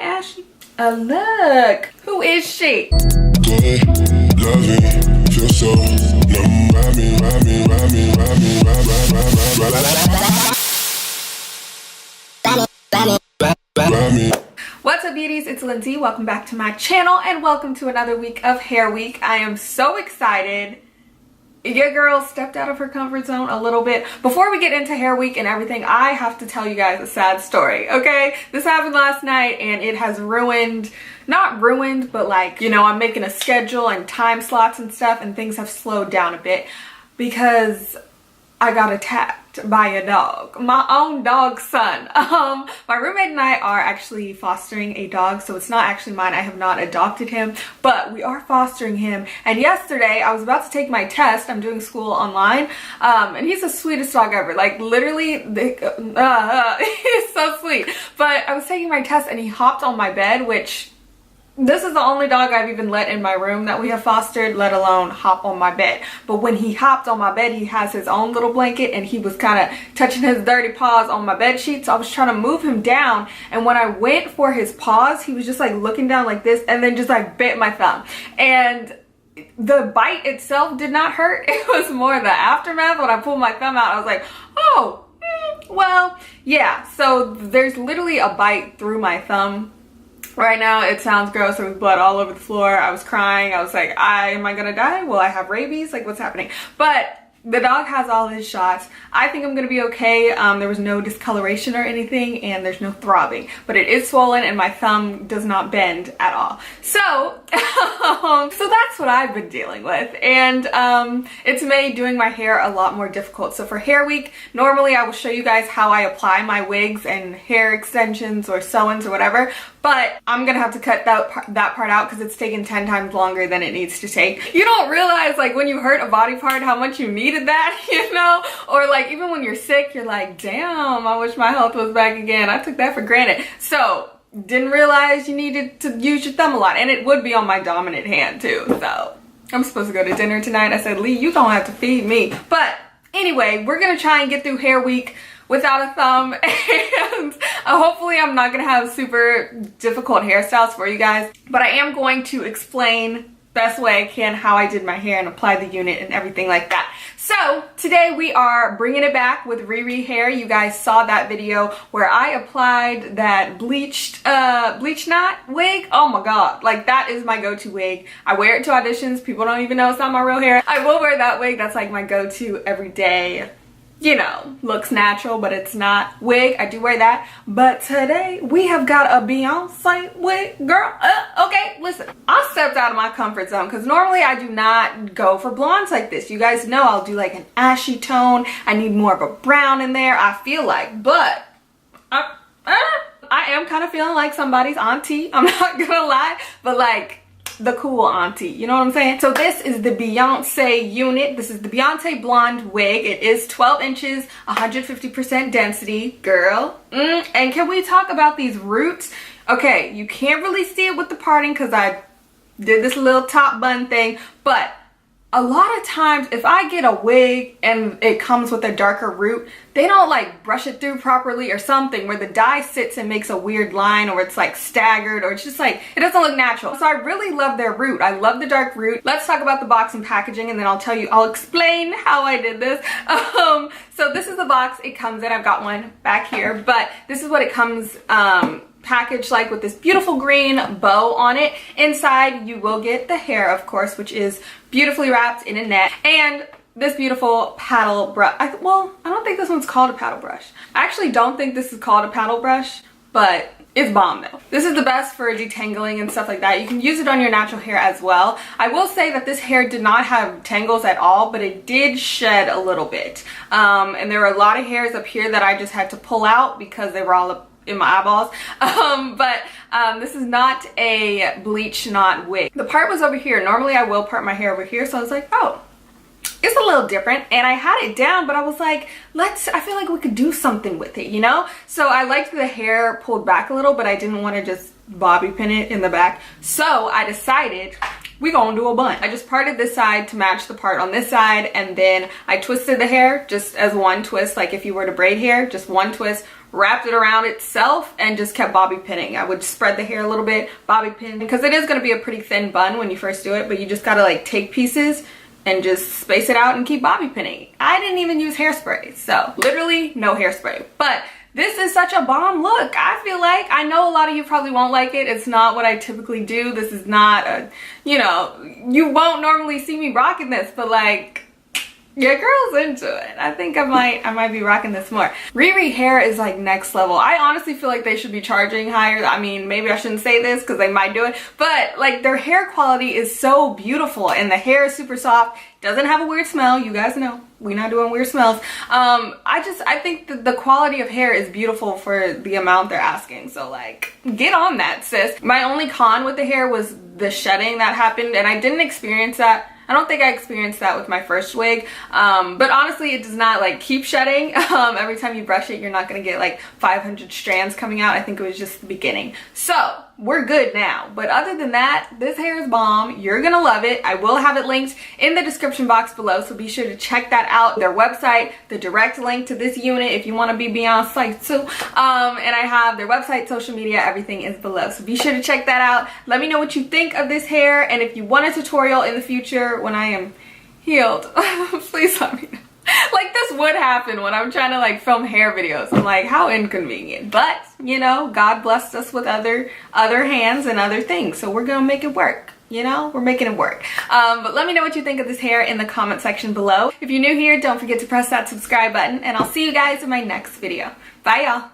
Ashy? Look, who is she? What's up, beauties? It's Lindsay. Welcome back to my channel and welcome to another week of Hair Week. I am so excited. Your girl stepped out of her comfort zone a little bit. Before we get into Hair Week and everything, I have to tell you guys a sad story, okay? This happened last night and it has ruined, not ruined, but like, you know, I'm making a schedule and time slots and stuff, and things have slowed down a bit because I got attacked by a dog, my own dog's son. My roommate and I are actually fostering a dog, so it's not actually mine. I have not adopted him, but we are fostering him. And yesterday I was about to take my test. I'm doing school online, and he's the sweetest dog ever. Like literally, he's so sweet. But I was taking my test and he hopped on my bed, which this is the only dog I've even let in my room that we have fostered, let alone hop on my bed. But when he hopped on my bed, he has his own little blanket and he was kind of touching his dirty paws on my bed sheet. So I was trying to move him down, and when I went for his paws, he was just like looking down like this and then just like bit my thumb. And the bite itself did not hurt. It was more the aftermath. When I pulled my thumb out, I was like, oh, well, yeah. So there's literally a bite through my thumb. Right now it sounds gross. There was blood all over the floor. I was crying. I was like, am I gonna die? Will I have rabies? Like, what's happening? But the dog has all his shots. I think I'm gonna be okay. There was no discoloration or anything, and there's no throbbing, but it is swollen and my thumb does not bend at all. So so that's what I've been dealing with, and it's made doing my hair a lot more difficult. So for Hair Week, normally I will show you guys how I apply my wigs and hair extensions or sew-ins or whatever, but I'm gonna have to cut that part out because it's taken 10 times longer than it needs to take. You don't realize, like, when you hurt a body part how much you needed that, you know? Or like even when you're sick, you're like, damn, I wish my health was back again. I took that for granted. So didn't realize you needed to use your thumb a lot, and it would be on my dominant hand too. So I'm supposed to go to dinner tonight. I said, Lee, you don't have to feed me. But anyway, we're gonna try and get through Hair Week without a thumb, and hopefully I'm not gonna have super difficult hairstyles for you guys, but I am going to explain best way I can how I did my hair and apply the unit and everything like that. So today we are bringing it back with Riri hair. You guys saw that video where I applied that bleached knot wig. Oh my god, like that is my go-to wig. I wear it to auditions. People don't even know it's not my real hair. I will wear that wig. That's like my go-to every day. You know, looks natural, but it's not wig. I do wear that. But today we have got a Beyonce wig, girl. Okay, listen, I stepped out of my comfort zone because normally I do not go for blondes like this. You guys know I'll do like an ashy tone. I need more of a brown in there, I feel like, but I am kind of feeling like somebody's auntie. I'm not gonna lie, but like the cool auntie, you know what I'm saying? So this is the Beyonce unit. This is the Beyonce blonde wig. It is 12 inches, 150% density, girl. And can we talk about these roots? Okay, you can't really see it with the parting because I did this little top bun thing, but a lot of times if I get a wig and it comes with a darker root, they don't like brush it through properly or something, where the dye sits and makes a weird line, or it's like staggered, or it's just like, it doesn't look natural. So I really love their root. I love the dark root. Let's talk about the box and packaging, and then I'll explain how I did this. So this is the box it comes in. I've got one back here, but this is what it comes packaged like, with this beautiful green bow on it. Inside you will get the hair, of course, which is beautifully wrapped in a net, and this beautiful paddle brush. Well, I don't think this one's called a paddle brush. I actually don't think this is called a paddle brush, but it's bomb though. This is the best for detangling and stuff like that. You can use it on your natural hair as well. I will say that this hair did not have tangles at all, but it did shed a little bit. And there were a lot of hairs up here that I just had to pull out because they were all up in my eyeballs. This is not a bleach knot wig. The part was over here. Normally I will part my hair over here, so I was like, oh, it's a little different, and I had it down, but I was like, I feel like we could do something with it, you know? So I liked the hair pulled back a little, but I didn't want to just bobby pin it in the back. So I decided we gonna do a bun. I just parted this side to match the part on this side, and then I twisted the hair just as one twist, like if you were to braid hair, just one twist, wrapped it around itself and just kept bobby pinning. I would spread the hair a little bit, bobby pin, because it is going to be a pretty thin bun when you first do it, but you just got to like take pieces and just space it out and keep bobby pinning. I didn't even use hairspray, so literally no hairspray. But this is such a bomb look. I feel like, I know a lot of you probably won't like it. It's not what I typically do. This is not a, you know, you won't normally see me rocking this, but like, your girl's into it. I think I might be rocking this more. Riri hair is like next level. I honestly feel like they should be charging higher. I mean, maybe I shouldn't say this because they might do it, but like their hair quality is so beautiful and the hair is super soft. Doesn't have a weird smell. You guys know we're not doing weird smells. I think the quality of hair is beautiful for the amount they're asking. So like, get on that, sis. My only con with the hair was the shedding that happened, and I didn't experience that. I don't think I experienced that with my first wig, but honestly it does not like keep shedding. Every time you brush it, you're not gonna get like 500 strands coming out. I think it was just the beginning. So we're good now, but other than that, this hair is bomb. You're gonna love it. I will have it linked in the description box below, so be sure to check that out. Their website, the direct link to this unit if you want to be Beyonce too, and I have their website, social media, everything is below, so be sure to check that out. Let me know what you think of this hair, and if you want a tutorial in the future when I am healed, please let me know. Like, this would happen when I'm trying to like film hair videos. I'm like, how inconvenient, but you know, God blessed us with other hands and other things, so we're gonna make it work. You know, we're making it work. But let me know what you think of this hair in the comment section below. If you're new here, don't forget to press that subscribe button, and I'll see you guys in my next video. Bye, y'all.